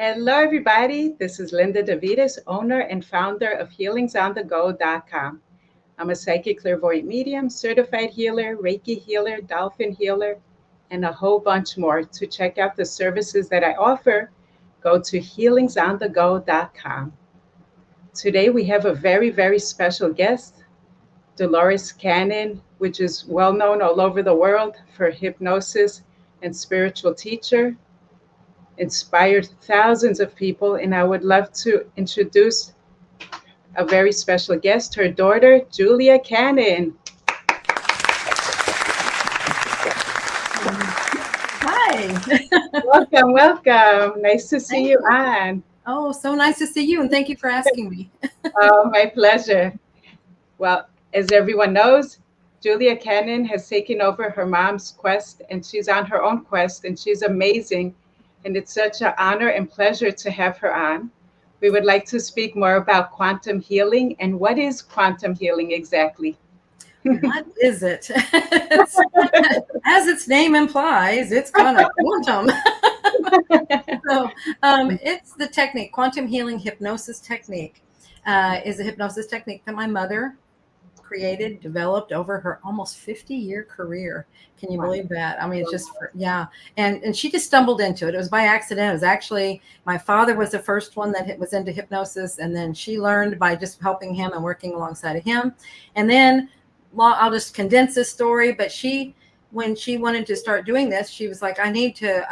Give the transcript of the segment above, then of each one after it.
Hello, everybody. This is Linda DeVitas, owner and founder of healingsonthego.com. I'm a psychic clairvoyant medium, certified healer, Reiki healer, dolphin healer, and a whole bunch more. To check out the services that I offer, go to healingsonthego.com. Today, we have a very, very special guest, Dolores Cannon, which is well known all over the world for hypnosis and spiritual teacher, inspired thousands of people, and I would love to introduce a very special guest, her daughter, Julia Cannon. Hi. Welcome, welcome. Nice to see you on. Oh, so nice to see you, and thank you for asking me. Oh, my pleasure. Well, as everyone knows, Julia Cannon has taken over her mom's quest, and she's on her own quest, and she's amazing. And it's such an honor and pleasure to have her on. We would like to speak more about quantum healing. And what is quantum healing exactly? What is it? As its name implies, it's kind of quantum. So it's the technique. Quantum healing hypnosis technique is a hypnosis technique that my mother created, developed over her almost 50-year career. Can you believe that? I mean, it's just, yeah. And she just stumbled into it. It was by accident. It was actually, my father was the first one that was into hypnosis. And then she learned by just helping him and working alongside of him. And then I'll just condense this story, but when she wanted to start doing this, she was like, I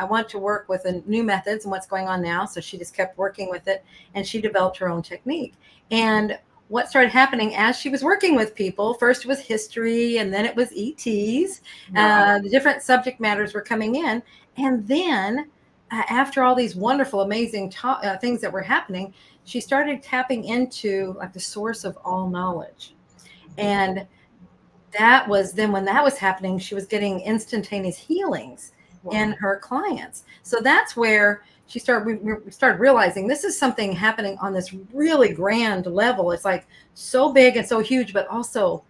want to work with the new methods and what's going on now. So she just kept working with it, and she developed her own technique. And what started happening as she was working with people, first it was history, and then it was ETs. Wow. The different subject matters were coming in. And then after all these wonderful, amazing things that were happening, she started tapping into like the source of all knowledge. And that was then when that was happening, she was getting instantaneous healings in her clients. So that's where we started realizing this is something happening on this really grand level. It's like so big and so huge, but also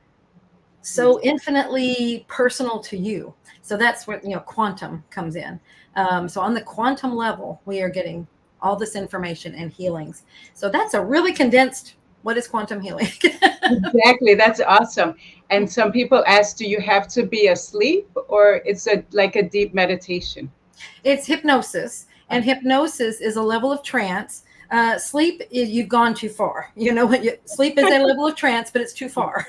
so infinitely personal to you. So that's where, quantum comes in. So on the quantum level, we are getting all this information and healings. So that's a really condensed, what is quantum healing? Exactly. That's awesome. And some people ask, do you have to be asleep, or it's like a deep meditation? It's hypnosis. And hypnosis is a level of trance. Sleep is, you've gone too far. Sleep is a level of trance, but it's too far.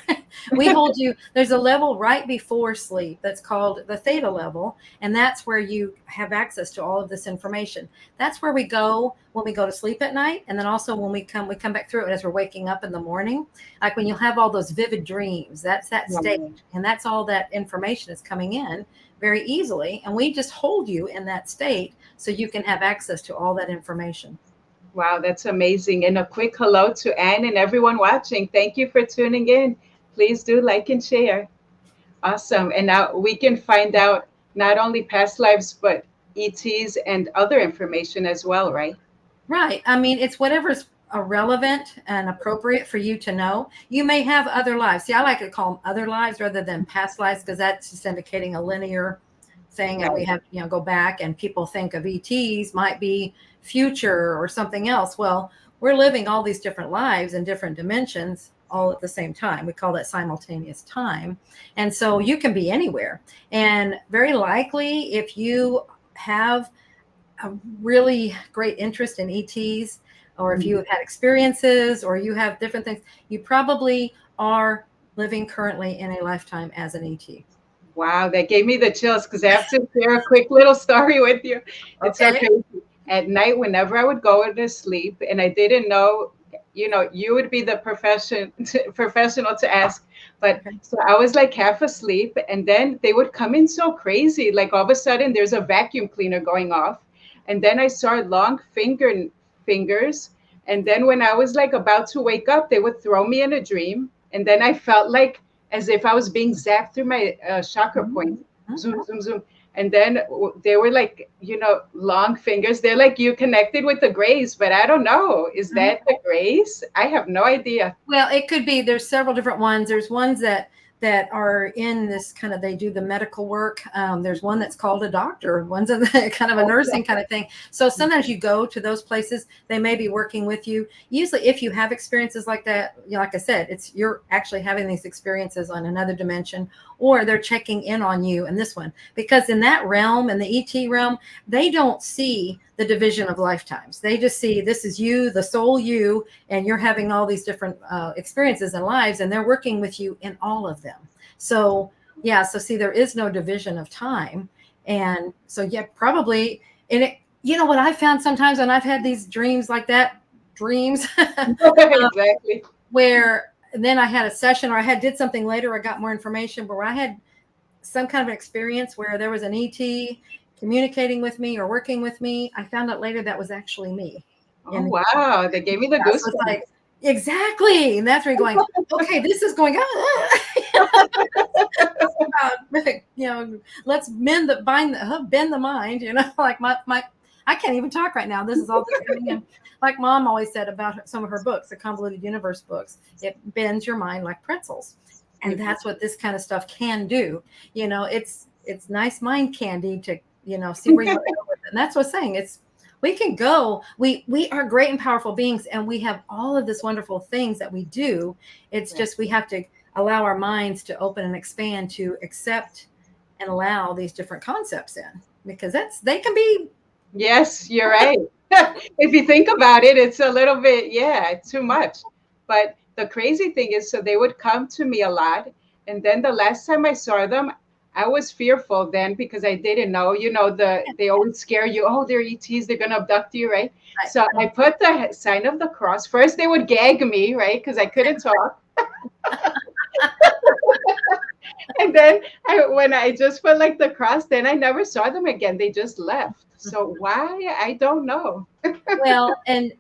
We hold you. There's a level right before sleep that's called the theta level. And that's where you have access to all of this information. That's where we go when we go to sleep at night. And then also when we come back through it as we're waking up in the morning. Like when you have all those vivid dreams, that's that state. And that's all that information is coming in very easily. And we just hold you in that state so you can have access to all that information. Wow, that's amazing. And a quick hello to Anne and everyone watching. Thank you for tuning in. Please do like and share. Awesome. And now we can find out not only past lives, but ETs and other information as well, right? Right. I mean, it's whatever's relevant and appropriate for you to know. You may have other lives. See, I like to call them other lives rather than past lives, because that's just indicating a linear thing. And we have, go back, and people think of ETs might be future or something else. Well, we're living all these different lives in different dimensions all at the same time. We call that simultaneous time. And so you can be anywhere. And very likely, if you have a really great interest in ETs, or if you have had experiences, or you have different things, you probably are living currently in a lifetime as an ET. Wow, that gave me the chills, because I have to share a quick little story with you. It's so crazy. At night, whenever I would go to sleep, and I didn't know, you would be the professional to ask, but so I was like half asleep, and then they would come in so crazy. Like all of a sudden there's a vacuum cleaner going off, and then I saw long fingers. And then when I was like about to wake up, they would throw me in a dream. And then I felt like as if I was being zapped through my chakra point. Zoom, zoom, zoom. And then they were like, long fingers. They're like, you connected with the grays, but I don't know. Is that the grays? I have no idea. Well, it could be. There's several different ones. There's ones that that are in this kind of, they do the medical work. There's one that's called a doctor, one's a kind of a nursing kind of thing. So sometimes you go to those places, they may be working with you. Usually if you have experiences like that, you know, like I said, it's, you're actually having these experiences on another dimension, or they're checking in on you in this one, because in that realm, in the ET realm, they don't see the division of lifetimes. They just see this is you, the soul you, and you're having all these different experiences and lives, and they're working with you in all of them. So yeah, so see, there is no division of time. And so yeah, probably, and it, you know what I found sometimes when I've had these dreams like that, dreams Exactly. where then I had a session, or I had did something later, I got more information, but where I had some kind of an experience where there was an ET communicating with me or working with me, I found out later that was actually me. Oh, wow. They gave me the Yeah, so it's goosebumps. like, exactly. And that's where you're going, okay, this is going on. You know, let's bend the mind, you know, like my I can't even talk right now. This is all just coming in. Like Mom always said about some of her books, the Convoluted Universe books, it bends your mind like pretzels. And that's what this kind of stuff can do. You know, it's nice mind candy to, you know, see where you want to go with it. And that's what's saying. It's, we can go, we are great and powerful beings, and we have all of this wonderful things that we do. It's just, we have to allow our minds to open and expand to accept and allow these different concepts in, because that's, they can be. Yes, you're right. If you think about it, it's a little bit, yeah, too much. But the crazy thing is, so they would come to me a lot. And then the last time I saw them, I was fearful then because I didn't know, you know, they always scare you. Oh, they're ETs, they're gonna abduct you, right? So I put the sign of the cross. First, they would gag me, right? Because I couldn't talk. And then when I just put like the cross, then I never saw them again. They just left. So why? I don't know. Well, and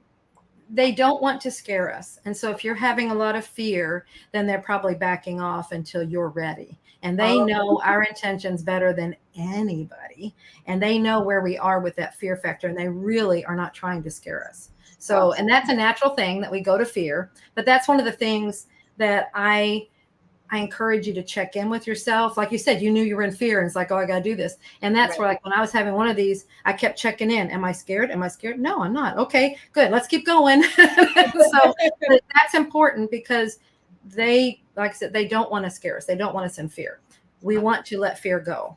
they don't want to scare us. And so if you're having a lot of fear, then they're probably backing off until you're ready. And they know our intentions better than anybody. And they know where we are with that fear factor. And they really are not trying to scare us. So, and that's a natural thing that we go to fear. But that's one of the things that I encourage you to check in with yourself. Like you said, you knew you were in fear, and it's like, oh, I got to do this. And that's where, like, when I was having one of these, I kept checking in. Am I scared? Am I scared? No, I'm not. Okay, good. Let's keep going. So that's important, because they, like I said, they don't want to scare us. They don't want us in fear. We want to let fear go.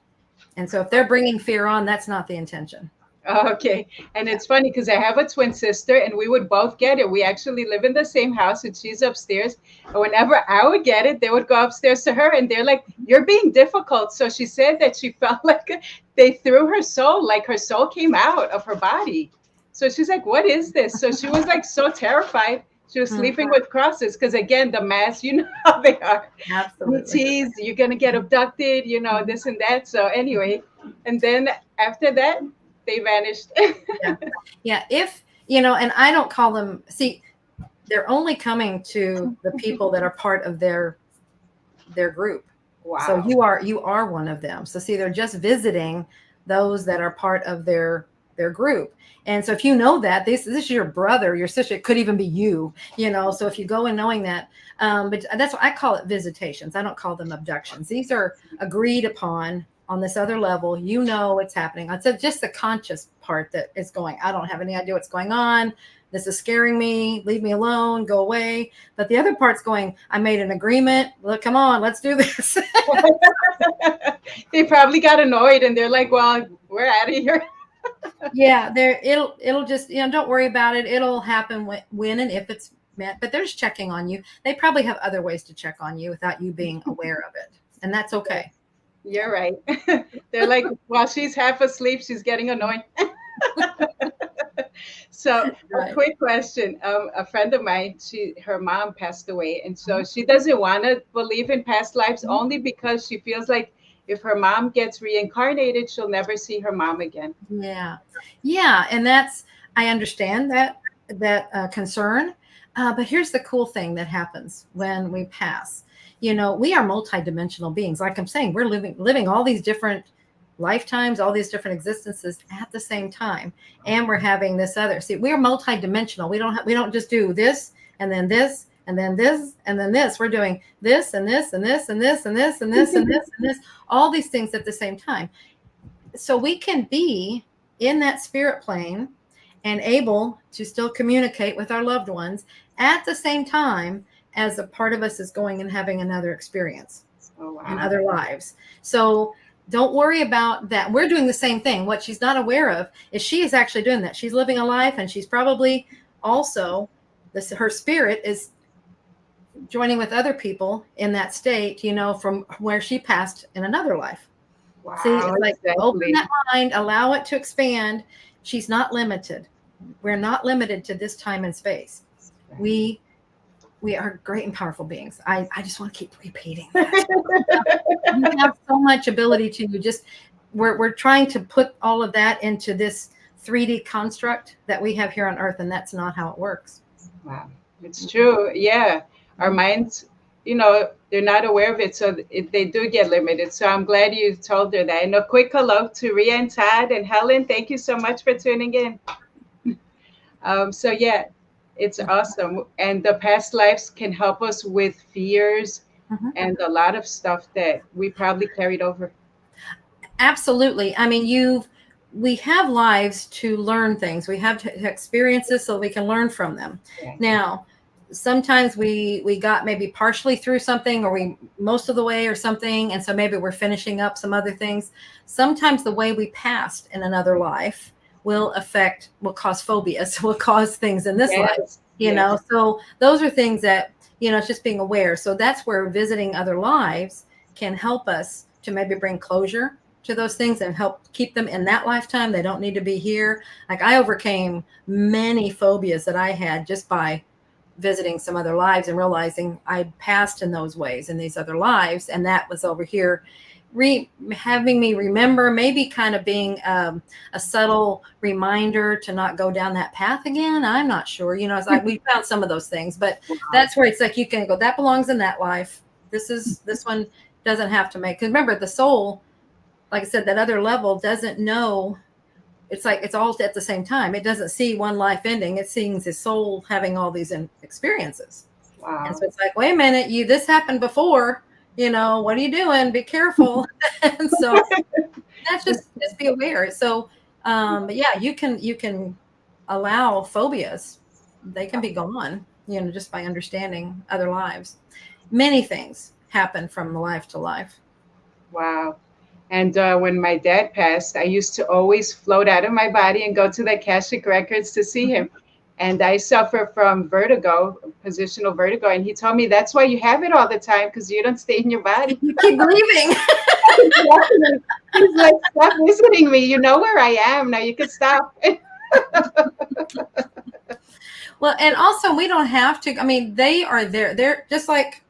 And so if they're bringing fear on, that's not the intention. Okay. And it's funny because I have a twin sister and we would both get it. We actually live in the same house and she's upstairs. And whenever I would get it, they would go upstairs to her and they're like, you're being difficult. So she said that she felt like they threw her soul, like her soul came out of her body. So she's like, what is this? So she was like so terrified. She was sleeping with crosses because, again, the mass, you know how they are. Absolutely. ETs, you're going to get abducted, you know, this and that. So anyway, and then after that, they vanished. Yeah. If, you know, and I don't call them, see, they're only coming to the people that are part of their group. Wow. So you are one of them. So see, they're just visiting those that are part of their group. And so if you know that this is your brother, your sister, it could even be you, you know. So if you go in knowing that, but that's what I call it, visitations. I don't call them abductions. These are agreed upon on this other level. You know it's happening. It's just the conscious part that is going, I don't have any idea what's going on. This is scaring me. Leave me alone. Go away. But the other part's going, I made an agreement. Look, come on, let's do this. They probably got annoyed and they're like, well, we're out of here. Yeah, it'll just, you know, don't worry about it. It'll happen when and if it's meant, but they're just checking on you. They probably have other ways to check on you without you being aware of it. And that's okay. You're right. They're like, while she's half asleep, she's getting annoyed. So a quick question. A friend of mine, her mom passed away. And so she doesn't want to believe in past lives only because she feels like if her mom gets reincarnated, she'll never see her mom again. Yeah. Yeah. And that's, I understand that concern. But here's the cool thing that happens when we pass. You know, we are multidimensional beings. Like I'm saying, we're living all these different lifetimes, all these different existences at the same time. And we're having this other, see, we're multidimensional. We don't just do this and then this. and then this, and then this. We're doing this and this and this and this and this and this and this and this, all these things at the same time. So we can be in that spirit plane and able to still communicate with our loved ones at the same time as a part of us is going and having another experience in other lives. So don't worry about that. We're doing the same thing. What she's not aware of is she is actually doing that. She's living a life, and she's probably also, her spirit is joining with other people in that state, from where she passed in another life. Wow, see, it's like exactly. Open that mind, allow it to expand. She's not limited. We're not limited to this time and space. We are great and powerful beings. I just want to keep repeating that. We have so much ability to just, we're trying to put all of that into this 3D construct that we have here on Earth, and that's not how it works. Wow, it's true. Yeah, our minds, they're not aware of it, so they do get limited. So I'm glad you told her that. And a quick hello to Ria and Todd and Helen. Thank you so much for tuning in. So yeah, it's awesome. And the past lives can help us with fears and a lot of stuff that we probably carried over. Absolutely. I mean, we have lives to learn things. We have experiences so we can learn from them. Yeah. Now, sometimes we got maybe partially through something, or we most of the way or something, and so maybe we're finishing up some other things. Sometimes the way we passed in another life will cause phobias, will cause things in this life, you know. So those are things that, it's just being aware. So that's where visiting other lives can help us to maybe bring closure to those things and help keep them in that lifetime. They don't need to be here. Like, I overcame many phobias that I had just by visiting some other lives and realizing I passed in those ways in these other lives, and that was over here having me remember, maybe kind of being a subtle reminder to not go down that path again. I'm not sure, it's like we found some of those things, but that's where it's like you can go, that belongs in that life. This one doesn't have to make, because remember, the soul, like I said, that other level doesn't know. It's like it's all at the same time. It doesn't see one life ending. It sees his soul having all these experiences. Wow. And so it's like, wait a minute, this happened before. What are you doing? Be careful. And so that's just be aware. So, but yeah, you can allow phobias. They can be gone, just by understanding other lives. Many things happen from life to life. Wow. And when my dad passed, I used to always float out of my body and go to the Akashic Records to see him. And I suffer from vertigo, positional vertigo. And he told me that's why you have it all the time, because you don't stay in your body. You keep breathing. He's like, stop visiting me. You know where I am. Now you can stop. Well, and also we don't have to. I mean, they are there. They're just like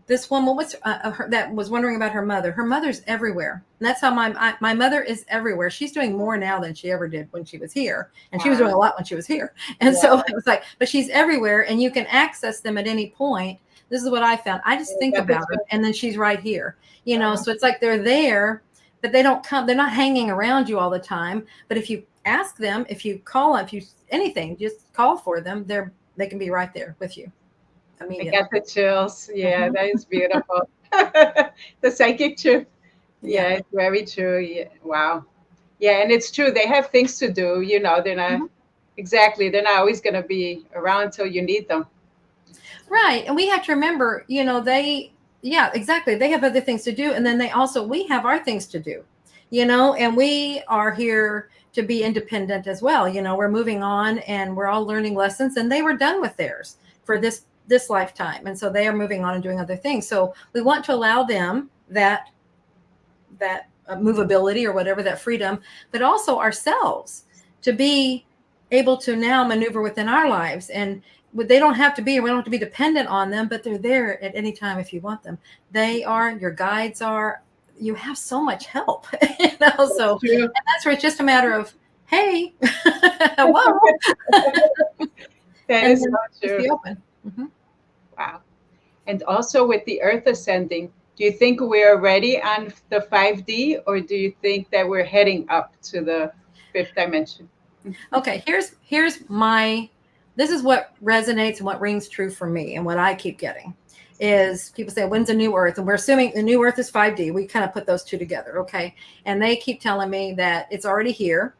this woman that was wondering about her mother. Her mother's everywhere. And that's how my mother is everywhere. She's doing more now than she ever did when she was here. And she was doing a lot when she was here. And so it was like, but she's everywhere, and you can access them at any point. This is what I found. I just think about her, and then she's right here. So it's like they're there, but they don't come. They're not hanging around you all the time. But if you ask them, if you call them, if you anything, just call for them. They can be right there with you. I got the chills. Yeah, that is beautiful. The psychic truth. Yeah, it's very true. Yeah. Wow. Yeah, and it's true. They have things to do. They're not exactly. They're not always going to be around till you need them. Right, and we have to remember. Exactly. They have other things to do, and then we have our things to do. And we are here to be independent as well. We're moving on, and we're all learning lessons, and they were done with theirs for this lifetime, and so they are moving on and doing other things. So we want to allow them that movability or whatever, that freedom, but also ourselves to be able to now maneuver within our lives. And they don't have to be, we don't have to be dependent on them, but they're there at any time if you want them. They are, your guides are. You have so much help. So and that's where it's just a matter of, hey, hello. That is so true. Be open. Wow. And also with the Earth ascending, do you think we're ready on the 5D, or do you think that we're heading up to the 5th dimension? Okay, here's my this is what resonates and what rings true for me, and what I keep getting is people say, when's a new earth? And we're assuming the new earth is 5D. We kind of put those two together. Okay. And they keep telling me that it's already here.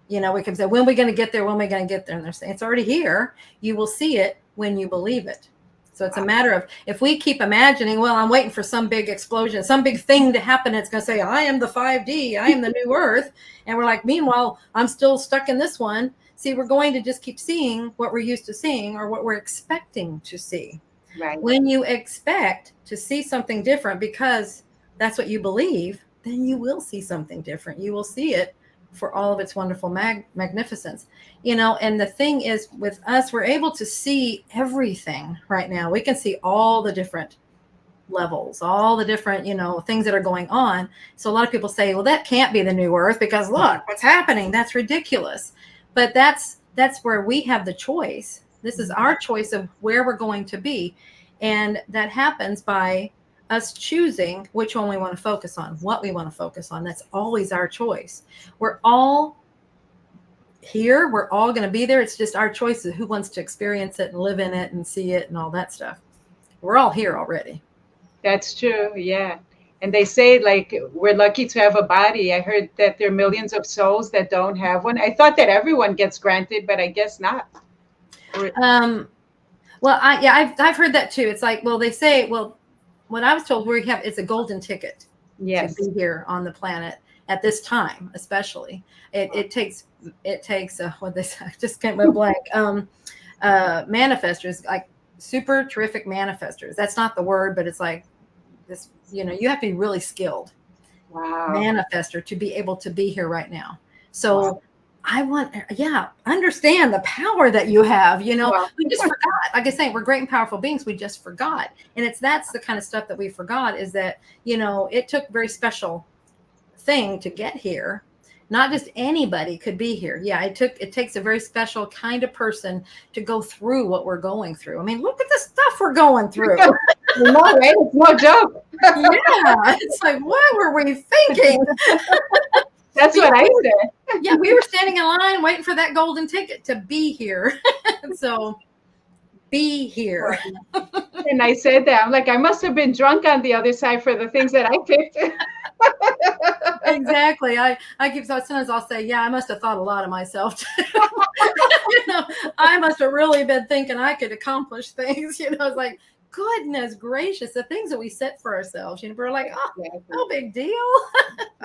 You know, we can say, when are we going to get there? When are we going to get there? And they're saying it's already here. You will see it when you believe it. So it's a matter of, if we keep imagining, well, I'm waiting for some big explosion, some big thing to happen. It's going to say, I am the 5D, I am the new earth. And we're like, meanwhile, I'm still stuck in this one. See, we're going to just keep seeing what we're used to seeing, or what we're expecting to see. Right. When you expect to see something different because that's what you believe, then you will see something different. You will see it for all of its wonderful magnificence, you know. And the thing is, with us, we're able to see everything right now. We can see all the different levels, all the different, you know, things that are going on. So a lot of people say, well, that can't be the new earth because look what's happening. That's ridiculous. But that's where we have the choice. This is our choice of where we're going to be. And that happens by us choosing which one we want to focus on, what we want to focus on. That's always our choice. We're all here. We're all going to be there. It's just our choice of who wants to experience it and live in it and see it and all that stuff. We're all here already. That's true. Yeah. And they say, like, we're lucky to have a body. I heard that there are millions of souls that don't have one. I thought that everyone gets granted, but I guess not. Well, I've heard that too. It's like, well, they say, well, what I was told, it's a golden ticket to be here on the planet at this time, especially. It takes what they say, I just can't remember blank. Manifestors, like super terrific manifestors. That's not the word, but it's like this, you know, you have to be really skilled. Wow. Manifester to be able to be here right now. So wow. Understand the power that you have, you know. Wow. We just forgot. Like I say, we're great and powerful beings. We just forgot. And that's the kind of stuff that we forgot, is that, you know, it took a very special thing to get here. Not just anybody could be here. Yeah, it takes a very special kind of person to go through what we're going through. I mean, look at the stuff we're going through. You know, right? It's no joke. Yeah. It's like, what were we thinking? That's what I said. Yeah, we were standing in line waiting for that golden ticket to be here. So be here. And I said that. I'm like, I must have been drunk on the other side for the things that I picked. Exactly. I keep, sometimes I'll say, yeah, I must have thought a lot of myself. You know, I must have really been thinking I could accomplish things. You know, it's like, goodness gracious, the things that we set for ourselves, you know, we're like, oh, no big deal.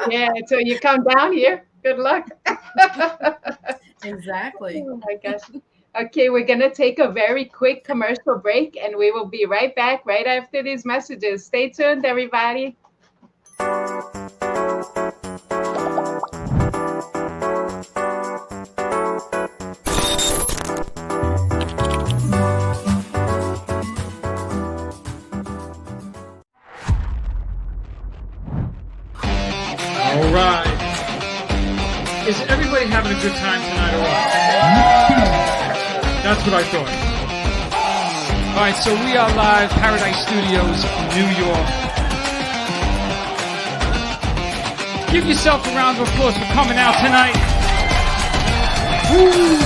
Yeah, so you come down here. Good luck. Exactly. Oh my gosh. Okay, we're going to take a very quick commercial break, and we will be right back right after these messages. Stay tuned, everybody. All right. Is everybody having a good time tonight or what? That's what I thought. All right, so we are live, Paradise Studios, New York. Give yourself a round of applause for coming out tonight. Woo!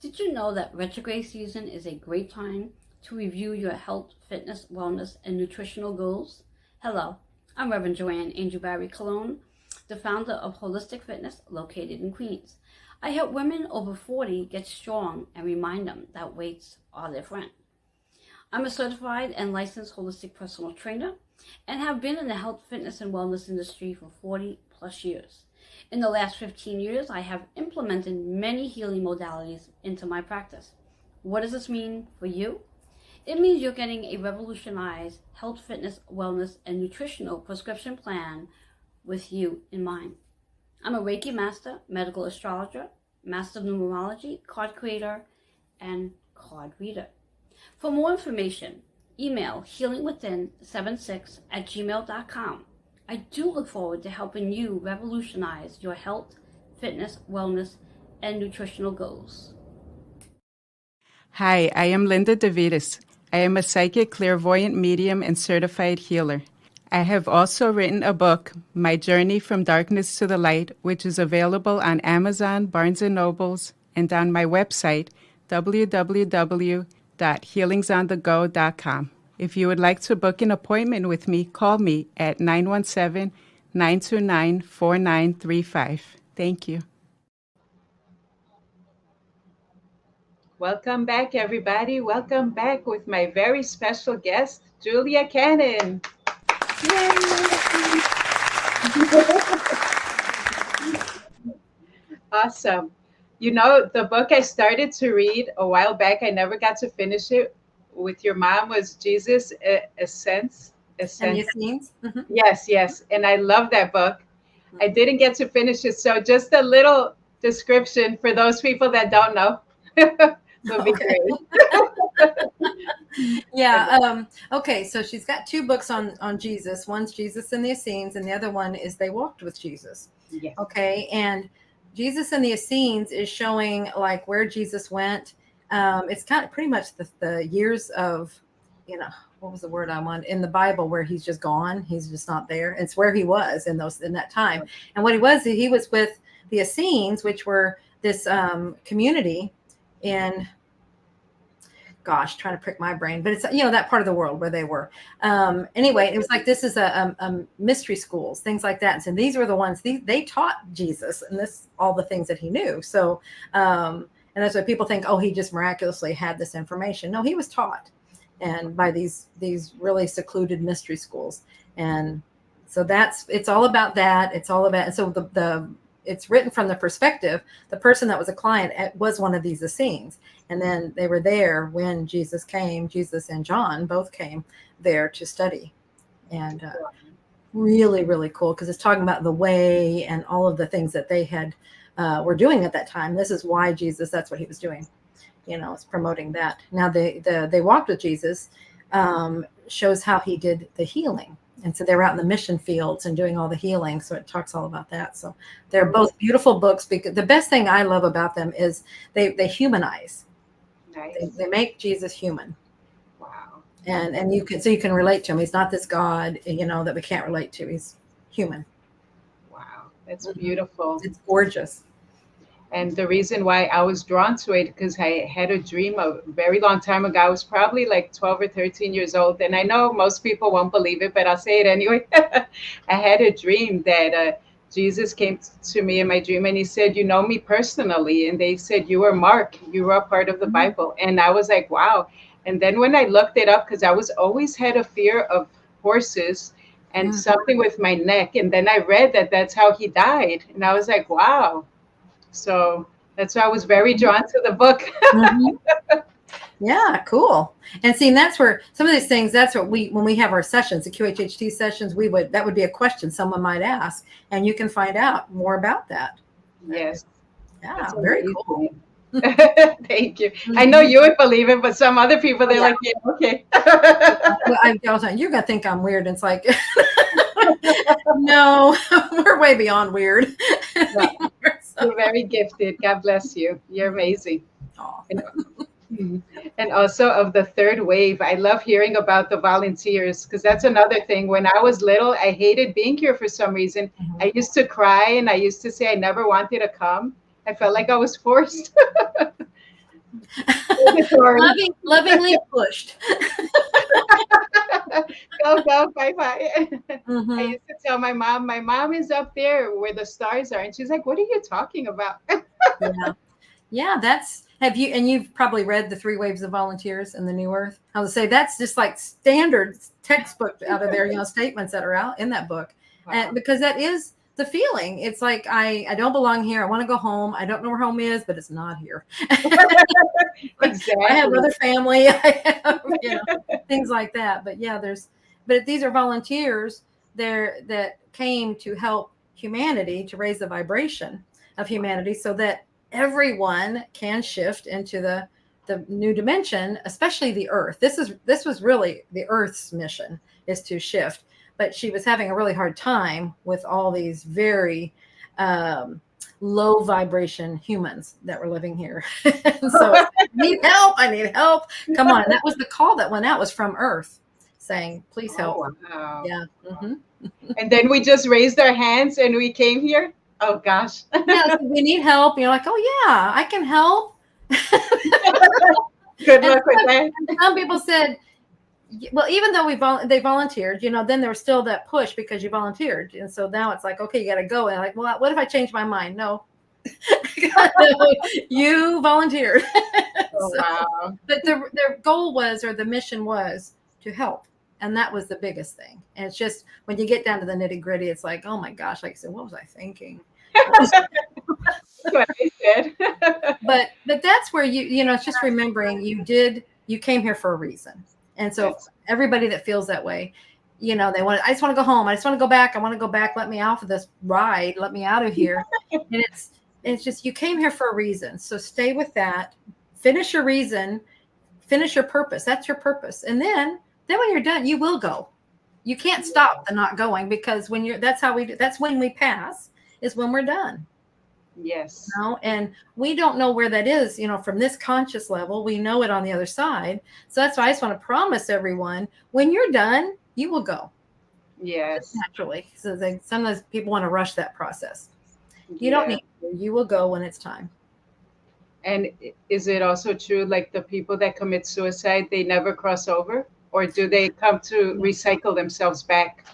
Did you know that retrograde season is a great time to review your health, fitness, wellness, and nutritional goals? Hello, I'm Reverend Joanne Angel Barry Colon, the founder of Holistic Fitness located in Queens. I help women over 40 get strong and remind them that weights are their friend. I'm a certified and licensed holistic personal trainer and have been in the health, fitness, and wellness industry for 40 plus years. In the last 15 years, I have implemented many healing modalities into my practice. What does this mean for you? It means you're getting a revolutionized health, fitness, wellness, and nutritional prescription plan with you in mind. I'm a Reiki master, medical astrologer, master of numerology, card creator, and card reader. For more information, email healingwithin76@gmail.com. I do look forward to helping you revolutionize your health, fitness, wellness, and nutritional goals. Hi, I am Linda DeVitis. I am a psychic, clairvoyant medium and certified healer. I have also written a book, My Journey from Darkness to the Light, which is available on Amazon, Barnes & Nobles, and on my website, www.healingsonthego.com. If you would like to book an appointment with me, call me at 917-929-4935. Thank you. Welcome back, everybody. Welcome back with my very special guest, Julia Cannon. Yay! Awesome. You know, the book I started to read a while back, I never got to finish it, with your mom, was Jesus Ascends. And the Essenes. Mm-hmm. Yes, yes. And I love that book. I didn't get to finish it. So just a little description for those people that don't know would be great. Yeah. Okay. So she's got two books on Jesus. One's Jesus and the Essenes, and the other one is They Walked with Jesus. Yes. Okay. And Jesus and the Essenes is showing like where Jesus went. It's kind of pretty much the years of, what was the word I want in the Bible where he's just gone. He's just not there. It's where he was in that time. And what he was with the Essenes, which were this community in, trying to prick my brain, but it's, that part of the world where they were. Anyway, it was like, this is a mystery schools, things like that. And so these were the ones, they taught Jesus and all the things that he knew. So, and that's why people think, oh, he just miraculously had this information. No, he was taught, and by these really secluded mystery schools. And so it's all about that. It's all about, and so it's written from the perspective, the person that was a client was one of these Essenes. And then they were there when Jesus came. Jesus and John both came there to study. And really, really cool, because it's talking about the way and all of the things that they were doing at that time. This is why Jesus, that's what he was doing. It's promoting that. Now, They Walked with Jesus shows how he did the healing. And so they were out in the mission fields and doing all the healing. So it talks all about that. So they're both beautiful books, because the best thing I love about them is they humanize. Nice. They make Jesus human. Wow. And you can relate to him. He's not this God, that we can't relate to. He's human. Wow. That's beautiful. It's gorgeous. And the reason why I was drawn to it, because I had a dream a very long time ago. I was probably like 12 or 13 years old. And I know most people won't believe it, but I'll say it anyway. I had a dream that Jesus came to me in my dream, and he said, you know me personally. And they said, you were Mark. You were a part of the Bible. And I was like, wow. And then when I looked it up, because I was always had a fear of horses and something with my neck. And then I read that that's how he died. And I was like, wow. So that's why I was very drawn to the book. Yeah, cool. And see, and that's where some of these things, that's what when we have our sessions, the QHHT sessions, that would be a question someone might ask, and you can find out more about that. Yes. Yeah, that's very cool. Thank you. I know you would believe it, but some other people, they're like, yeah, okay. I tell you, you're going to think I'm weird. And it's like, no, we're way beyond weird. You're very gifted. God bless you. You're amazing. And also of the third wave, I love hearing about the volunteers, because that's another thing. When I was little, I hated being here for some reason. I used to cry, and I used to say I never wanted to come. I felt like I was forced. Lovingly pushed. Go, bye. I used to tell my mom is up there where the stars are. And she's like, what are you talking about? Yeah, you've probably read The 3 Waves of Volunteers and The New Earth. I would say that's just like standard textbook out of there, statements that are out in that book. Wow. And because that is the feeling. It's like, I don't belong here. I want to go home. I don't know where home is, but it's not here. Exactly. I have other family. I have, things like that. But yeah, but these are volunteers there that came to help humanity, to raise the vibration of humanity so that everyone can shift into the new dimension, especially the earth. This was really the earth's mission, is to shift. But she was having a really hard time with all these very low vibration humans that were living here. So I need help. Come on. And that was the call that went out, was from Earth. saying, please help. Oh, wow. Yeah. Hmm. And then we just raised our hands and we came here. Oh gosh. Yeah, so we need help. You're like, oh yeah, I can help. Good And luck with that. some people said, well, even though they volunteered, then there was still that push because you volunteered. And so now it's like, okay, you got to go. And I'm like, well, what if I change my mind? No, no, you volunteered. Oh, So, wow. but their goal was, or the mission was, to help. And that was the biggest thing. And it's just when you get down to the nitty gritty, it's like, oh my gosh, like I said, what was I thinking? That's what I said. But that's where it's just remembering you came here for a reason. And so Yes. everybody that feels that way, I just want to go home. I just want to go back. I want to go back. Let me off of this ride. Let me out of here. And it's just, you came here for a reason. So stay with that. Finish your reason. Finish your purpose. That's your purpose. And then when you're done, you will go. You can't stop the not going, because that's when we pass, is when we're done. Yes. And we don't know where that is, from this conscious level. We know it on the other side. So that's why I just want to promise everyone, when you're done, you will go. Yes. Just naturally. So sometimes people want to rush that process. You don't need to. You will go when it's time. And is it also true, like the people that commit suicide, they never cross over? Or do they come to recycle themselves back?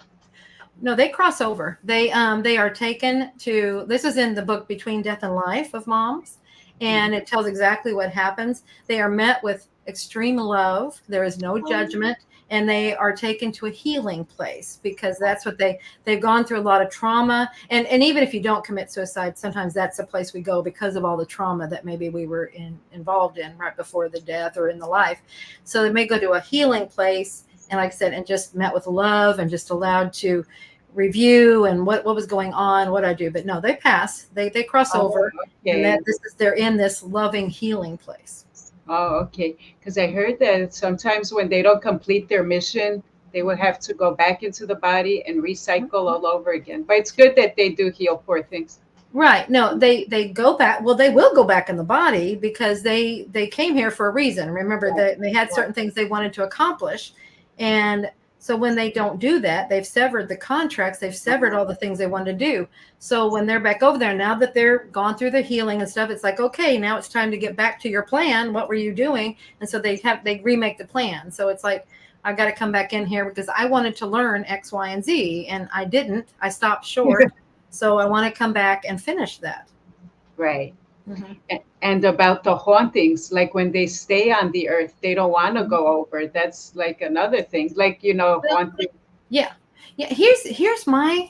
No, they cross over. They are taken to, this is in the book Between Death and Life of Moms, and it tells exactly what happens. They are met with extreme love. There is no judgment, and they are taken to a healing place, because that's what they've gone through a lot of trauma. And even if you don't commit suicide, sometimes that's the place we go because of all the trauma that maybe we were involved in right before the death or in the life. So they may go to a healing place, and like I said, and just met with love and just allowed to review and what was going on, what I do. But no, they pass, they cross over, okay. And they're in this loving healing place. Oh, okay. Because I heard that sometimes when they don't complete their mission, they will have to go back into the body and recycle all over again. But it's good that they do heal, poor things. Right. No, they go back. Well, they will go back in the body because they came here for a reason. Remember that they had certain things they wanted to accomplish. And so when they don't do that, they've severed the contracts, they've severed all the things they wanted to do. So when they're back over there, now that they're gone through the healing and stuff, it's like, okay, now it's time to get back to your plan. What were you doing? And so they remake the plan. So it's like, I've got to come back in here because I wanted to learn X, Y, and Z, and I didn't. I stopped short. So I want to come back and finish that. Right. Mm-hmm. And about the hauntings, like when they stay on the earth, they don't want to go over. That's like another thing, like, haunting. Yeah. Here's my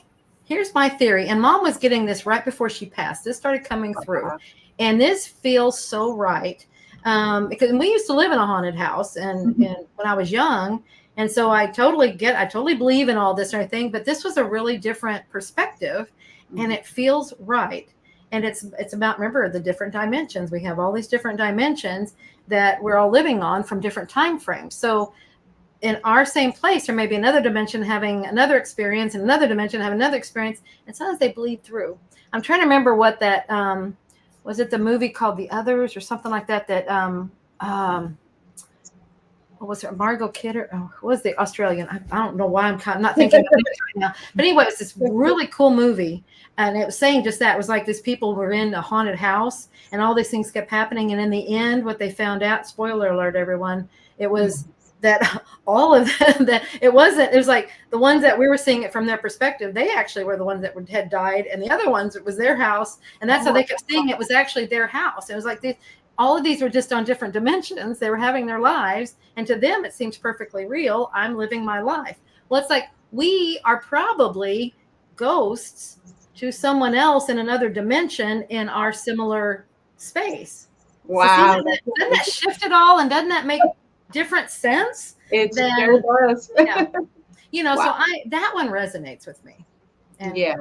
theory. And Mom was getting this right before she passed. This started coming through, and this feels so right. Because we used to live in a haunted house and when I was young. And so I totally believe in all this and everything, but this was a really different perspective, and it feels right. And it's about, remember, the different dimensions. We have all these different dimensions that we're all living on from different time frames. So in our same place, there may be another dimension having another experience, and another dimension having another experience. And sometimes they bleed through. I'm trying to remember what that, was it the movie called The Others or something like that? What was it? Margot Kidder? Oh, who was the Australian? I don't know why I'm not thinking of it right now. But anyway, it's this really cool movie. And it was saying just that. It was like these people were in a haunted house and all these things kept happening. And in the end, what they found out, spoiler alert, everyone, it was that all of that, it was like the ones that we were seeing it from their perspective, they actually were the ones that had died. And the other ones, it was their house. And that's how they kept seeing it was actually their house. It was like all of these were just on different dimensions. They were having their lives. And to them, it seems perfectly real. I'm living my life. Well, it's like we are probably ghosts to someone else in another dimension in our similar space. Wow. So doesn't that shift it all? And doesn't that make different sense? It sure does. Yeah. So that one resonates with me. And, yeah.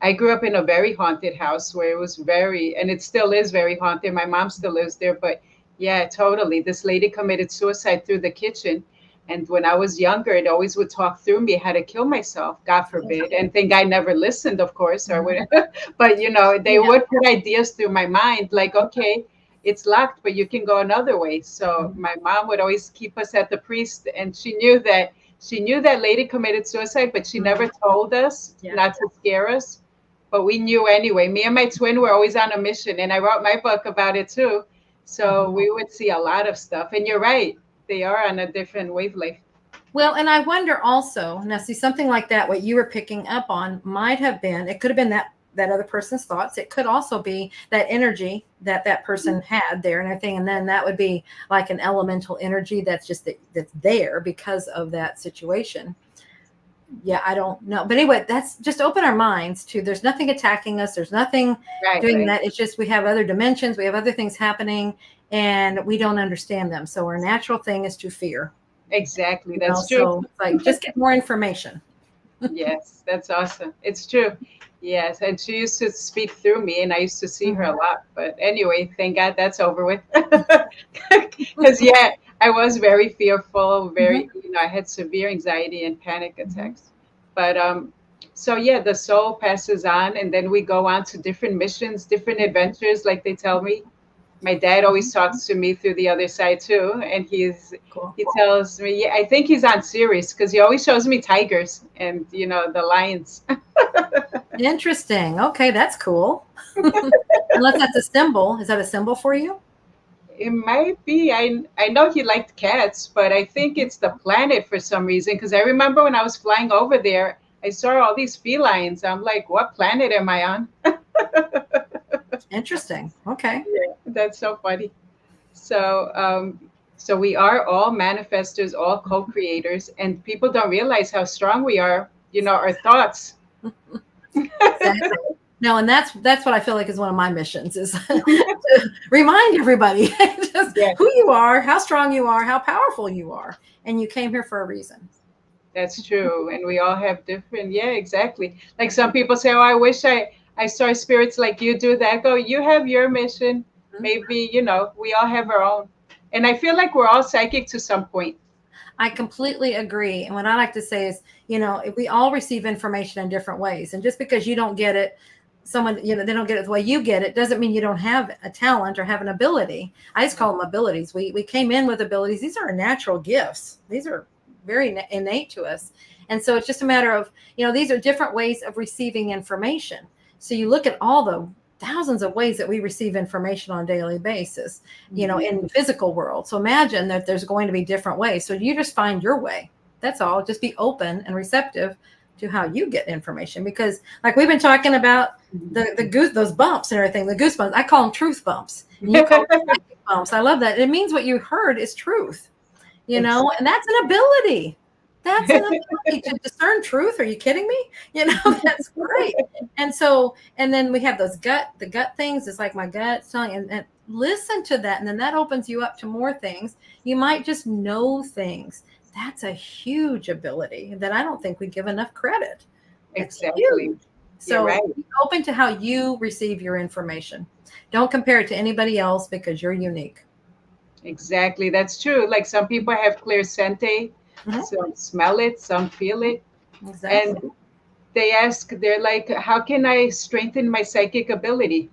I grew up in a very haunted house where it was and it still is very haunted. My mom still lives there, but yeah, totally. This lady committed suicide through the kitchen. And when I was younger, it always would talk through me how to kill myself, God forbid, and think I never listened, of course, or whatever. But, they would put ideas through my mind like, okay, it's locked, but you can go another way. So my mom would always keep us at the priest, and she knew that She knew that lady committed suicide, but she never told us Yeah. not to scare us. But we knew anyway. Me and my twin were always on a mission, and I wrote my book about it too. So we would see a lot of stuff. And you're right, they are on a different wavelength. Well, and I wonder also, now see, something like that, what you were picking up on might have been, it could have been that other person's thoughts. It could also be that energy that person had there and everything. And then that would be like an elemental energy that's that's there because of that situation. Yeah, I don't know. But anyway, that's just open our minds to, there's nothing attacking us. There's nothing doing that. It's just, we have other dimensions. We have other things happening and we don't understand them. So our natural thing is to fear. Exactly. That's true. So like, just get more information. Yes, that's awesome. It's true. Yes. And she used to speak through me and I used to see her a lot. But anyway, thank God that's over with. Because, yeah, I was very fearful, I had severe anxiety and panic attacks. But so, yeah, the soul passes on and then we go on to different missions, different adventures, like they tell me. My dad always talks to me through the other side too, and he tells me, yeah, I think he's on Sirius because he always shows me tigers and the lions. Interesting. Okay, that's cool. Unless that's a symbol. Is that a symbol for you? It might be. I know he liked cats, but I think it's the planet for some reason. Because I remember when I was flying over there, I saw all these felines. I'm like, what planet am I on? Interesting. Okay. Yeah, that's so funny. So, so we are all manifestors, all co-creators, and people don't realize how strong we are. Our thoughts. Exactly. No, and that's what I feel like is one of my missions is to remind everybody just who you are, how strong you are, how powerful you are, and you came here for a reason. That's true, and we all have different. Yeah, exactly. Like some people say, "Oh, I wish I saw spirits like you do." That go, you have your mission. Maybe we all have our own, and I feel like we're all psychic to some point. I completely agree. And what I like to say is, we all receive information in different ways. And just because you don't get it, they don't get it the way you get it, doesn't mean you don't have a talent or have an ability. I just call them abilities. We came in with abilities. These are our natural gifts. These are very innate to us. And so it's just a matter of, these are different ways of receiving information. So you look at all the thousands of ways that we receive information on a daily basis, in the physical world. So imagine that there's going to be different ways. So you just find your way. That's all. Just be open and receptive to how you get information. Because like we've been talking about those bumps and everything, the goosebumps, I call them truth bumps. And you call them psychic bumps. I love that. It means what you heard is truth, and that's an ability. That's an ability to discern truth. Are you kidding me? That's great. And then we have the gut things. It's like my gut's telling, and listen to that. And then that opens you up to more things. You might just know things. That's a huge ability that I don't think we give enough credit. Exactly. Huge. So be open to how you receive your information. Don't compare it to anybody else because you're unique. Exactly. That's true. Like some people have clairsente. Some smell it, some feel it. Exactly. And they're like, how can I strengthen my psychic ability?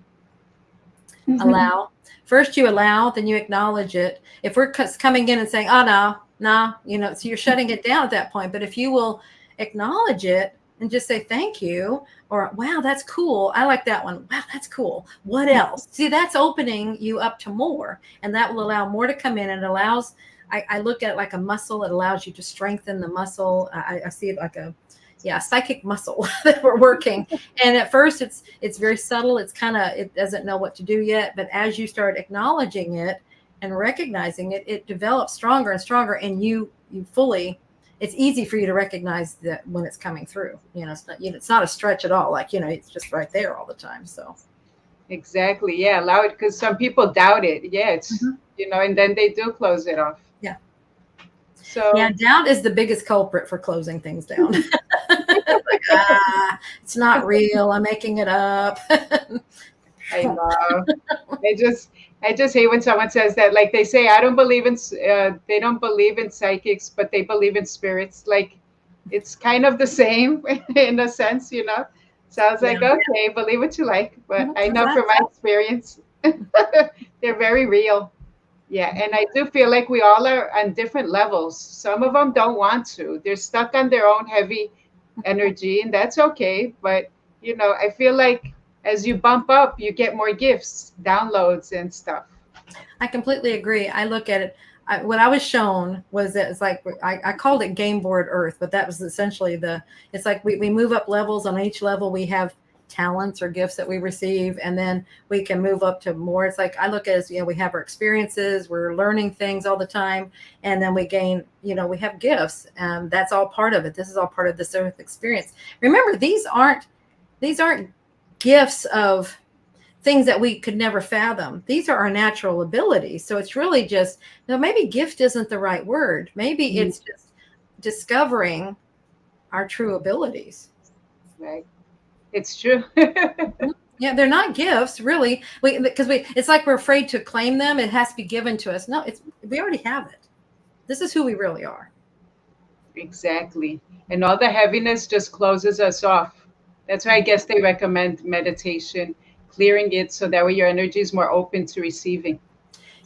Allow. First you allow, then you acknowledge it. If we're coming in and saying, oh, no, so you're shutting it down at that point. But if you will acknowledge it and just say, thank you, or, wow, that's cool. I like that one. Wow, that's cool. What else? See, that's opening you up to more. And that will allow more to come in, and it allows, I look at it like a muscle. It allows you to strengthen the muscle. I see it like a psychic muscle that we're working. And at first it's very subtle. It doesn't know what to do yet. But as you start acknowledging it and recognizing it, it develops stronger and stronger. And it's easy for you to recognize that when it's coming through. It's not a stretch at all. Like, it's just right there all the time. So. Exactly. Yeah. Allow it, because some people doubt it. Yeah. It's, and then they do close it off. Yeah. So doubt is the biggest culprit for closing things down. It's not real. I'm making it up. I know. I just hate when someone says that. Like they say, I don't believe in. They don't believe in psychics, but they believe in spirits. Like it's kind of the same in a sense, So I was like, okay, believe what you like, but I know from my experience, they're very real. Yeah, and I do feel like we all are on different levels. Some of them don't want to. They're stuck on their own heavy energy, and that's okay. But, I feel like as you bump up, you get more gifts, downloads, and stuff. I completely agree. I look at it. What I was shown was that it's like I called it game board Earth, but that was essentially it's like we move up levels. On each level, we have talents or gifts that we receive, and then we can move up to more. It's like I look at it as, we have our experiences, we're learning things all the time, and then we gain, we have gifts, and that's all part of it. This is all part of this Earth experience. Remember, these aren't gifts of things that we could never fathom. These are our natural abilities. So it's really just, maybe gift isn't the right word. Maybe it's just discovering our true abilities. Right. It's true. Yeah, they're not gifts, really. It's like we're afraid to claim them. It has to be given to us. No, we already have it. This is who we really are. Exactly. And all the heaviness just closes us off. That's why I guess they recommend meditation, clearing it so that way your energy is more open to receiving.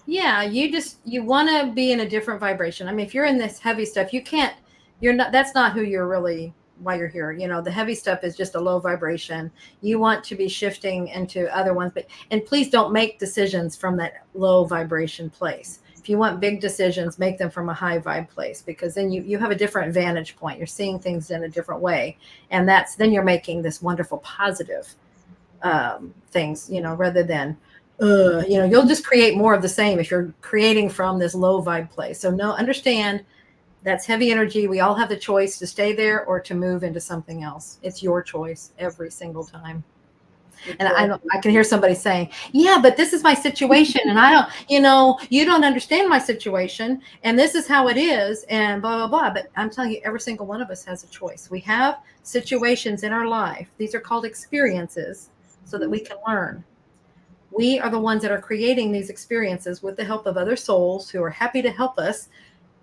Yeah, you want to be in a different vibration. I mean, if you're in this heavy stuff, that's not who you're really, why you're here. The heavy stuff is just a low vibration. You want to be shifting into other ones, and please don't make decisions from that low vibration place. If you want big decisions, make them from a high vibe place, because then you have a different vantage point. You're seeing things in a different way. And then you're making this wonderful positive things, rather than, you'll just create more of the same if you're creating from this low vibe place. So understand that's heavy energy. We all have the choice to stay there or to move into something else. It's your choice every single time. And I can hear somebody saying, yeah, but this is my situation. And I don't, you don't understand my situation. And this is how it is. And blah, blah, blah. But I'm telling you, every single one of us has a choice. We have situations in our life. These are called experiences so that we can learn. We are the ones that are creating these experiences with the help of other souls who are happy to help us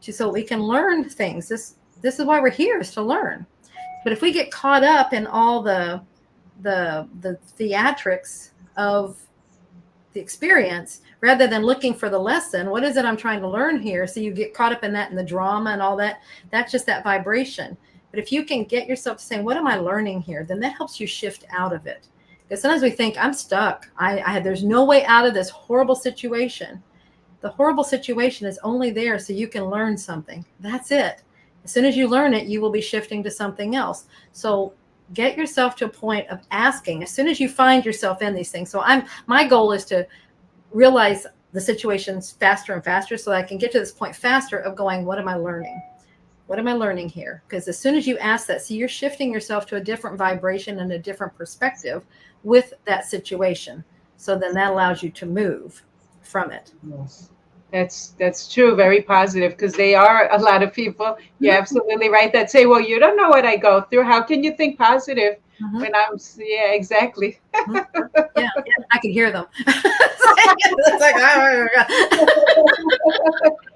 so we can learn things. This is why we're here, is to learn. But if we get caught up in all the theatrics of the experience rather than looking for the lesson, what is it I'm trying to learn here? So you get caught up in that and the drama and all that. That's just that vibration. But if you can get yourself to saying, what am I learning here? Then that helps you shift out of it. Because sometimes we think, I'm stuck. There's no way out of this horrible situation. The horrible situation is only there so you can learn something. That's it. As soon as you learn it, you will be shifting to something else. So get yourself to a point of asking as soon as you find yourself in these things. So my goal is to realize the situations faster and faster so that I can get to this point faster of going, what am I learning? What am I learning here? Because as soon as you ask that, see, you're shifting yourself to a different vibration and a different perspective with that situation. So then that allows you to move from it. Yes. That's true. Very positive, because they are a lot of people. You're absolutely right that say, well, you don't know what I go through. How can you think positive when yeah, exactly. Yeah, I can hear them. It's like, oh,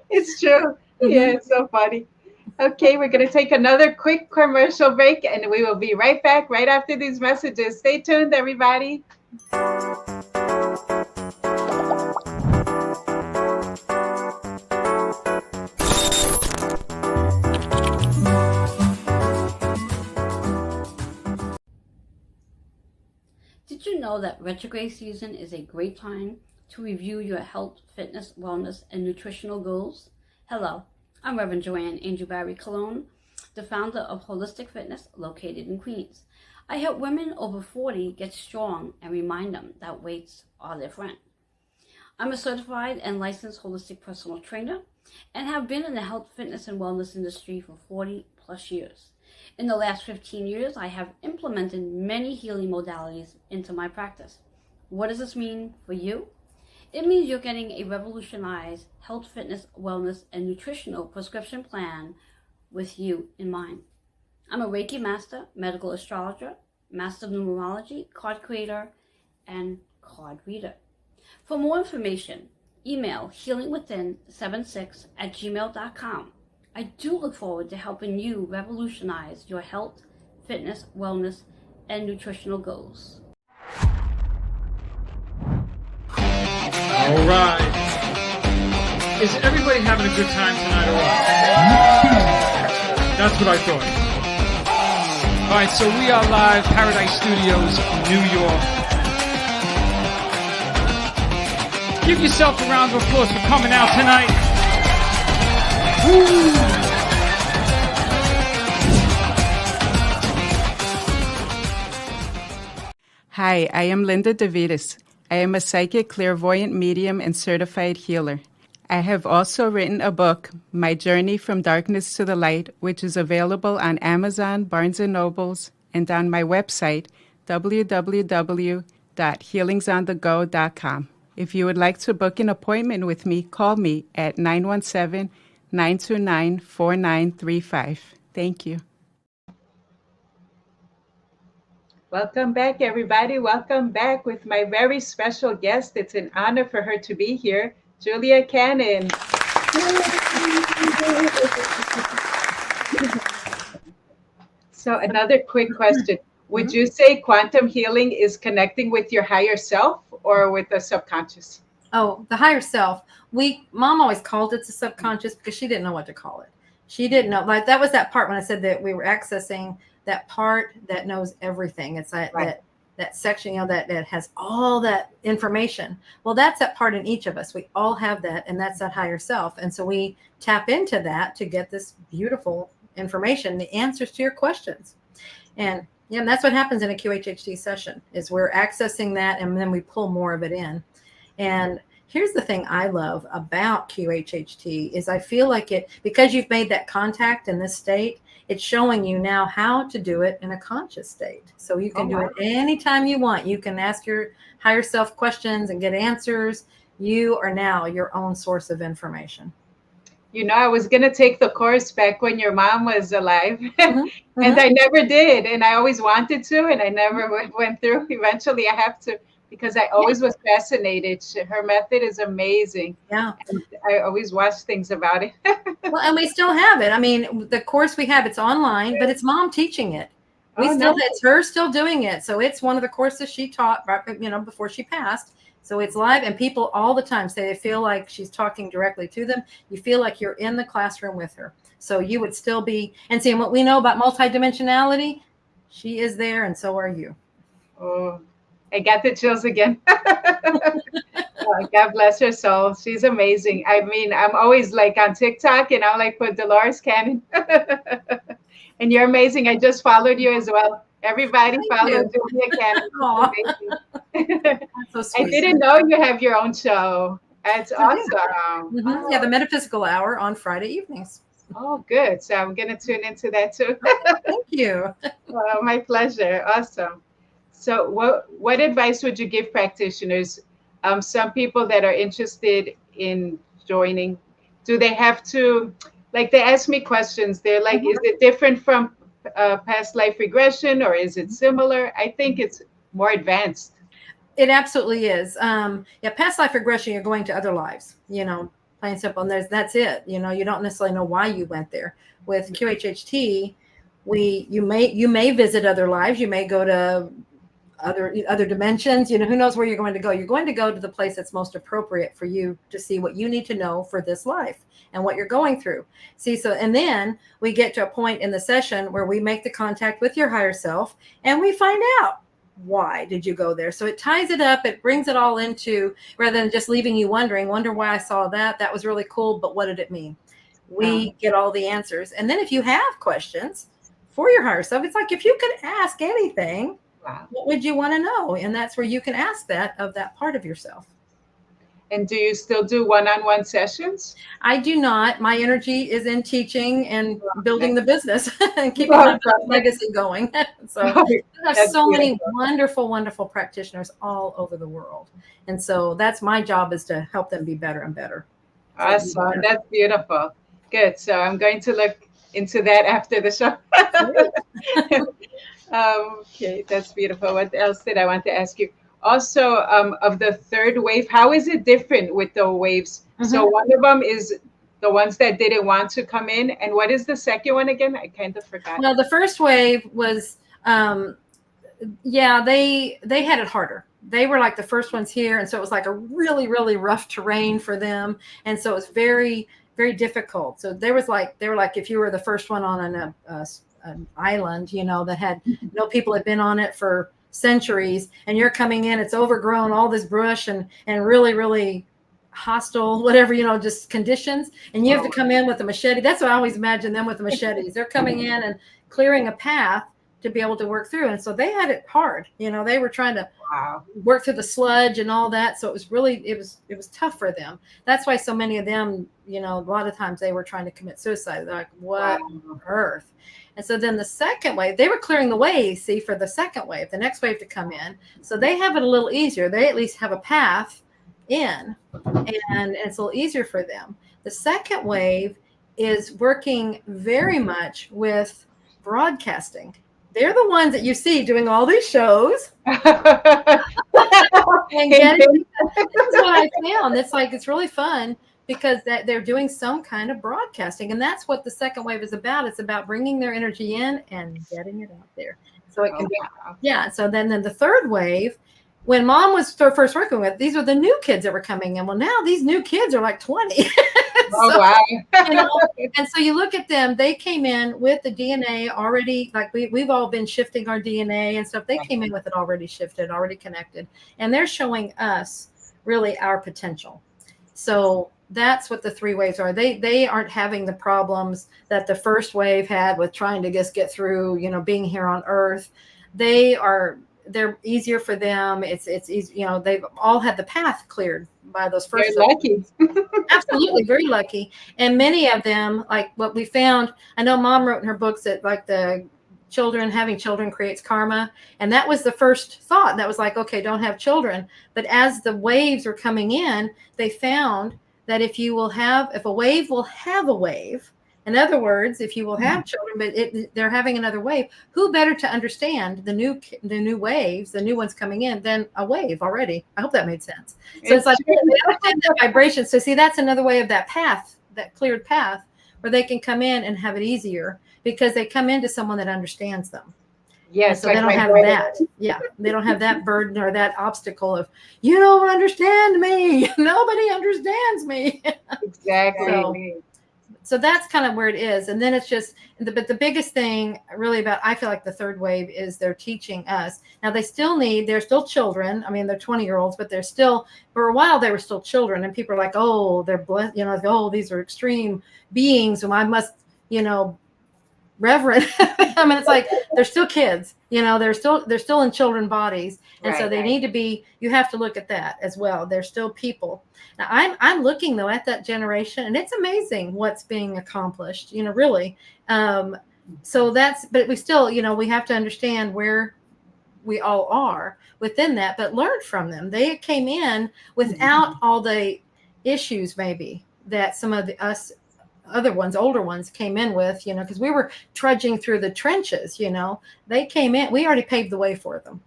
it's true. Yeah, it's so funny. Okay, we're going to take another quick commercial break, and we will be right back right after these messages. Stay tuned, everybody. Did you know that retrograde season is a great time to review your health, fitness, wellness, and nutritional goals? Hello, I'm Reverend Joanne Angel Barry Cologne, the founder of Holistic Fitness located in Queens. I help women over 40 get strong and remind them that weights are their friend. I'm a certified and licensed holistic personal trainer and have been in the health, fitness, and wellness industry for 40 plus years. In the last 15 years, I have implemented many healing modalities into my practice. What does this mean for you? It means you're getting a revolutionized health, fitness, wellness, and nutritional prescription plan with you in mind. I'm a Reiki master, medical astrologer, master of numerology, card creator, and card reader. For more information, email healingwithin76@gmail.com. I do look forward to helping you revolutionize your health, fitness, wellness, and nutritional goals. All right. Is everybody having a good time tonight or what? That's what I thought. All right, so we are live, Paradise Studios, New York. Give yourself a round of applause for coming out tonight. Woo! Hi, I am Linda DeVitis. I am a psychic, clairvoyant medium, and certified healer. I have also written a book, My Journey from Darkness to the Light, which is available on Amazon, Barnes & Nobles, and on my website, www.healingsonthego.com. If you would like to book an appointment with me, call me at 917-929-4935. Thank you. Welcome back, everybody. Welcome back with my very special guest. It's an honor for her to be here, Julia Cannon. So another quick question. Would you say quantum healing is connecting with your higher self or with the subconscious? Oh, the higher self. Mom always called it the subconscious because she didn't know what to call it. She didn't know. Like that was that part when I said that we were accessing that part that knows everything. It's that that section, that has all that information. Well, that's that part in each of us. We all have that, and that's that higher self. And so we tap into that to get this beautiful information, the answers to your questions. And that's what happens in a QHHT session is we're accessing that, and then we pull more of it in. And here's the thing I love about QHHT is I feel like because you've made that contact in this state, it's showing you now how to do it in a conscious state. So you can do it anytime you want. You can ask your higher self questions and get answers. You are now your own source of information. I was going to take the course back when your mom was alive, and I never did. And I always wanted to, and I never went through. Eventually, I have to, because I always was fascinated. Her method is amazing. Yeah. And I always watch things about it. Well, and we still have it. I mean, the course we have, it's online, but it's Mom teaching it. It's her still doing it. So it's one of the courses she taught, before she passed. So it's live, and people all the time say they feel like she's talking directly to them. You feel like you're in the classroom with her. So you would still be, and seeing what we know about multidimensionality, she is there, and so are you. Oh, I got the chills again. God bless her soul. She's amazing. I mean, I'm always like on TikTok, and I'm like, put Dolores Cannon. And you're amazing. I just followed you as well. Everybody follow Julia Cannon. So sweet. I didn't know you have your own show. That's awesome. Yeah, the Metaphysical Hour on Friday evenings. Oh, good. So I'm going to tune into that too. Thank you. My pleasure. Awesome. So what advice would you give practitioners? Some people that are interested in joining, do they have to, like they ask me questions. They're like, is it different from past life regression or is it similar? I think it's more advanced. It absolutely is. Past life regression, you're going to other lives, plain and simple. And that's it. You don't necessarily know why you went there. With QHHT, you may visit other lives. You may go to other dimensions. Who knows where you're going to go. You're going to go to the place that's most appropriate for you to see what you need to know for this life and what you're going through. And then we get to a point in the session where we make the contact with your higher self and we find out, why did you go there? So it ties it up. It brings it all into, rather than just leaving you wonder why I saw that. That was really cool, but what did it mean? We get all the answers. And then if you have questions for your higher self, it's like if you could ask anything, what would you want to know? And that's where you can ask that of that part of yourself. And do you still do one-on-one sessions? I do not. My energy is in teaching and building the business and keeping my legacy going. So I have so many wonderful, wonderful practitioners all over the world. And so that's my job, is to help them be better and better. Awesome. That's beautiful. Good. So I'm going to look into that after the show. Okay, that's beautiful. What else did I want to ask you? Also, of the third wave, how is it different with the waves? So one of them is the ones that didn't want to come in. And what is the second one again? I kind of forgot. Well, the first wave was, they had it harder. they were like the first ones here. And so it was like a really, really rough terrain for them. And so it was very, very difficult. So they were like, if you were the first one on an island, you know, that had no people had been on it for centuries, and you're coming in, it's overgrown, all this brush and really, really hostile, whatever, you know, just conditions. And you have to come in with a machete. That's what I always imagine them with the machetes. They're coming in and clearing a path to be able to work through. And so they had it hard. You know, they were trying to work through the sludge and all that. So it was really, it was tough for them. That's why so many of them, you know, a lot of times they were trying to commit suicide. They're like, what on earth? And so then the second wave, they were clearing the way, see, for the second wave, the next wave to come in. So they have it a little easier. They at least have a path in, and it's a little easier for them. The second wave is working very much with broadcasting. They're the ones that you see doing all these shows. And getting, that's what I found. It's like, it's really fun because that they're doing some kind of broadcasting. And that's what the second wave is about. It's about bringing their energy in and getting it out there. So it can be, yeah. So then the third wave, when Mom was first working with, these were the new kids that were coming in. Well, now these new kids are like 20. Oh, wow. You know, and so you look at them, they came in with the DNA already, like we've all been shifting our DNA and stuff. They came in with it already shifted, already connected, and they're showing us really our potential. So that's what the three waves are. They aren't having the problems that the first wave had with trying to just get through, you know, being here on Earth. They're easier for them. It's easy, you know, they've all had the path cleared by those first. They're lucky. Absolutely, very lucky. And many of them, like what we found, I know Mom wrote in her books that like having children creates karma. And that was the first thought. That was like, okay, don't have children. But as the waves are coming in, they found that if a wave will have a wave, in other words, if you will have children, but they're having another wave, who better to understand the new waves, the new ones coming in, than a wave already? I hope that made sense. So it's like they understand that vibration. So see, that's another way of that path, that cleared path, where they can come in and have it easier because they come into someone that understands them. Yes, so they don't have that. Yeah, they don't have that burden or that obstacle of, you don't understand me. Nobody understands me. Exactly. So that's kind of where it is. And then it's just, but the biggest thing really about, I feel like the third wave is they're teaching us. Now they're still children. I mean, they're 20-year-olds, but they're still, for a while, they were still children. And people are like, oh, they're blessed, you know, oh, these are extreme beings whom I must, you know, reverend. I mean, it's like, they're still kids, you know, they're still in children bodies. And so they need to be, you have to look at that as well. They're still people. Now I'm looking though at that generation, and it's amazing what's being accomplished, you know, really. So but we still, you know, we have to understand where we all are within that, but learn from them. They came in without all the issues maybe that some of older ones came in with, you know, because we were trudging through the trenches, you know. They came in, we already paved the way for them.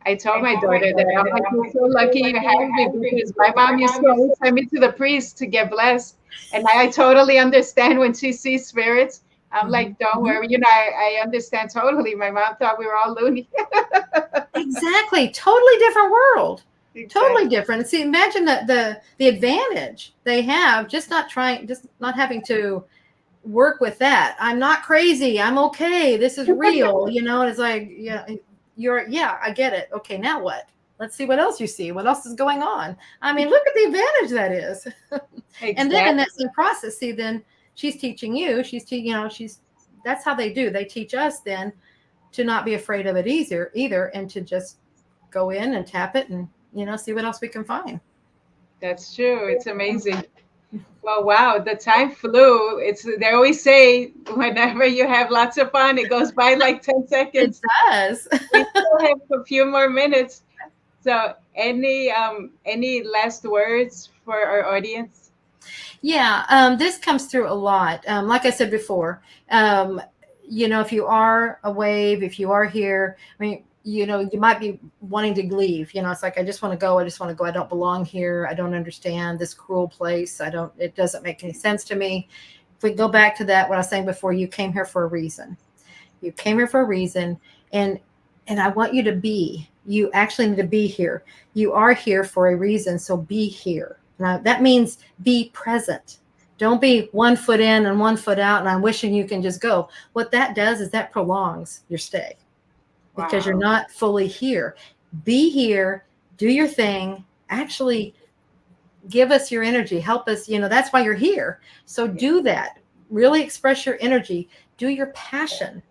I told my daughter that I'm like, you're so lucky you have me, because my mom used to always send me to the priest to get blessed. And I totally understand when she sees spirits. I'm like, don't worry, you know, I understand totally. My mom thought we were all loony. Exactly. Totally different world. Exactly. Totally different. See, imagine the advantage they have, just not having to work with that. I'm not crazy. I'm okay. This is real. You know, it's like, I get it. Okay, now what? Let's see what else you see. What else is going on? I mean, look at the advantage that is. Exactly. And then in that same process, see, then she's teaching you. That's how they do. They teach us then to not be afraid of it either, and to just go in and tap it and, you know, see what else we can find. That's true. It's amazing. Well, wow, the time flew. They always say whenever you have lots of fun, it goes by like 10 seconds. It does. We still have a few more minutes. So any last words for our audience? Yeah, this comes through a lot. Like I said before, you know, if you are a wave, if you are here, I mean, you know, you might be wanting to leave. You know, it's like, I just want to go. I don't belong here. I don't understand this cruel place. It doesn't make any sense to me. If we go back to that, what I was saying before, you came here for a reason. You came here for a reason. And I want you to be You actually need to be here. You are here for a reason, so be here. Now, that means be present. Don't be 1 foot in and 1 foot out, and I'm wishing you can just go. What that does is that prolongs your stay because you're not fully here. Be here, do your thing, actually give us your energy, help us. That's why you're here. So do that. Really express your energy. Do your passion.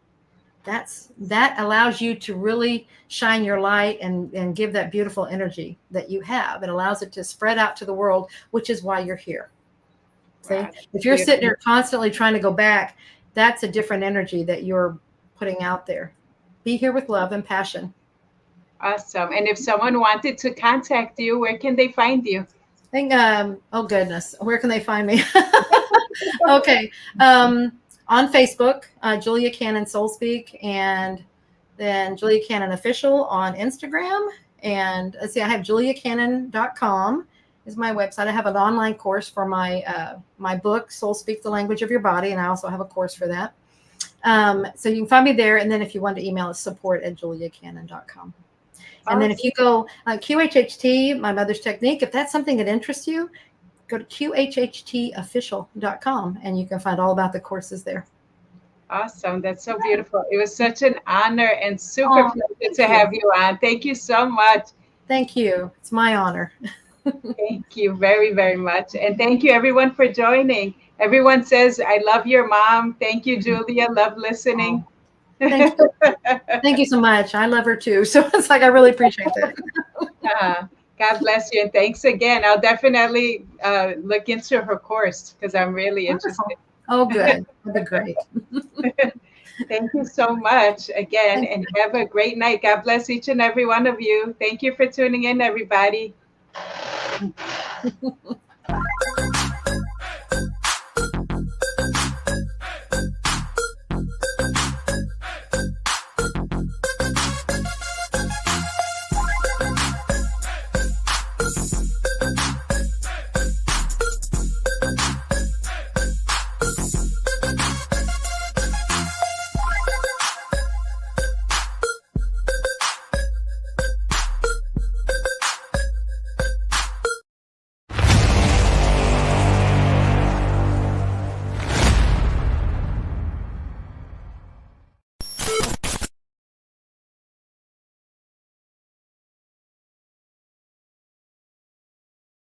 That allows you to really shine your light and give that beautiful energy that you have. It allows it to spread out to the world, which is why you're here. See, if you're sitting there constantly trying to go back, that's a different energy that you're putting out there. Be here with love and passion. Awesome. And if someone wanted to contact you, where can they find you? Oh goodness, where can they find me? Okay. On Facebook, Julia Cannon Soul Speak, and then Julia Cannon Official on Instagram. And let's see, I have juliacannon.com is my website. I have an online course for my book, Soul Speak, the Language of Your Body, and I also have a course for that. So you can find me there. And then if you want to email, it's support@juliacannon.com. And then if you go QHHT, my mother's technique, if that's something that interests you, go to QHHTofficial.com and you can find all about the courses there. Awesome. That's so beautiful. It was such an honor and super pleasure to have you on. Thank you so much. Thank you. It's my honor. Thank you very, very much. And thank you everyone for joining. Everyone says, I love your mom. Thank you, Julia. Love listening. Thank you. Thank you so much. I love her too. So it's like, I really appreciate that. God bless you. And thanks again. I'll definitely look into her course because I'm really interested. Oh, good. That'd be great. Thank you so much again, and have a great night. God bless each and every one of you. Thank you for tuning in, everybody.